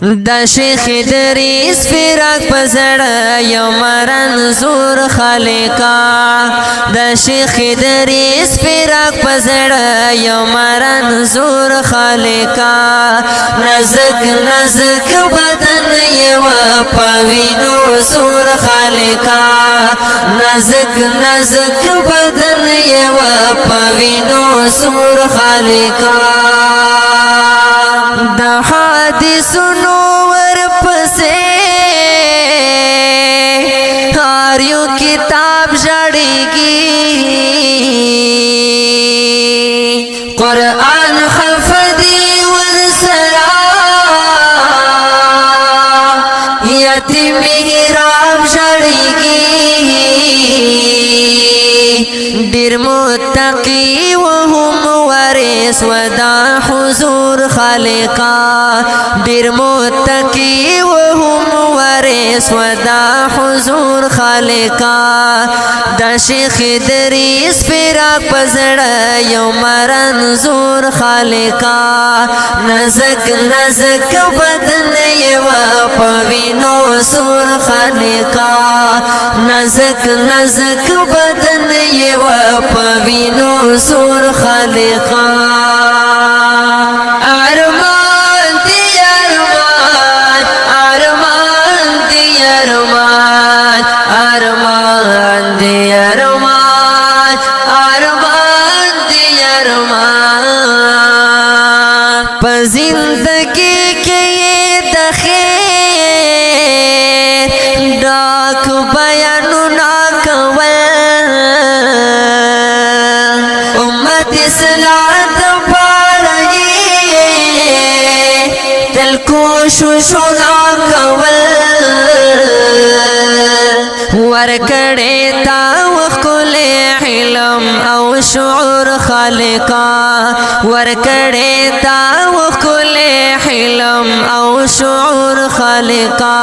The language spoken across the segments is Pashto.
دا شیخ ادریس فراق پزړه یو مرنزور خالقا دا شیخ ادریس فراق پزړه یو مرنزور خالقا نزک نزک بدن یو پوینو سور خالقا نزک نزک بدن یو پوینو سور خالقا دا حادثونو ورپسې هر یو کتاب ژړېږي قرآن حفظي ورسره یتیم محراب ژړېږي ډېر متقي وهم وارث ودا حضور خالقا ډېر متقي وهم وارث ودا حضور خالقا دا شیخ ادریس فراق پزړه یو مرنزور خالقا نزک نزک بدن یو پوینو سور خالقا نزک نزک بدن یو پوینو سور خالقا ارمان دی ارمان ارمان دی ارمان ارمان دی ارمان ارمان دی ارمان په زندگی کې د خیر ډاک بیانونه کول امت اسلام تل کوششونه کول ورکړې تا وښکلی علم او شعور خالقا ورکړې تا وښکلی علم او شعور خالقا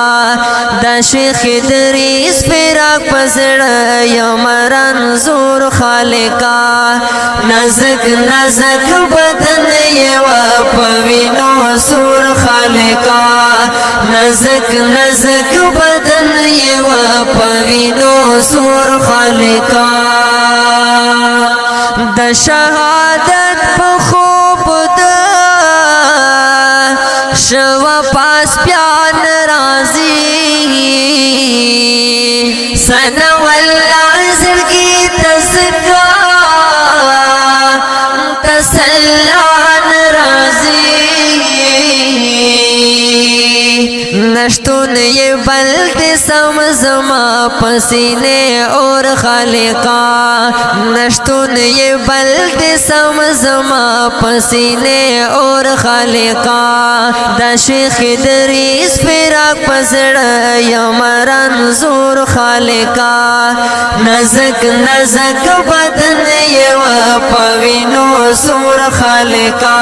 دا شیخ ادریس فراق پزړه یو مرنزور خالقا نزک نزک بدن یو پوینو سور خالقا نزک نزک بدن یو پوینو سور خالقا د شهادت په خوب د شوا پاس پیان رازی سنا والله زړګي تزکا تسلان رازی نشتون یہ بلد سمزما پسینے اور خالقا نشتون یہ بلد سمزما پسینے اور خالقا دا شیخ ادریس فراق پزړه یو مرنزور خالقا نزک نزک بدن یو پوینو سور خالقا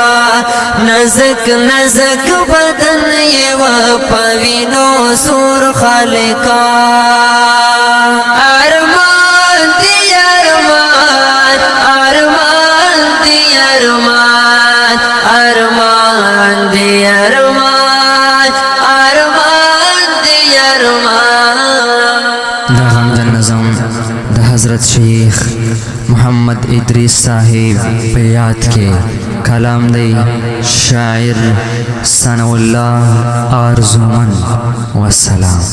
نزک نزک بدن یو پوینو سور خالقا ارمان دی ارمان ارمان دی ارمان ارمان دی ارمان ارمان دی ارمان دا غم د نظم د حضرت شیخ محمد ادریس صاحب په یاد کې کلام دی شاعر ثناء الله آرزومند والسلام.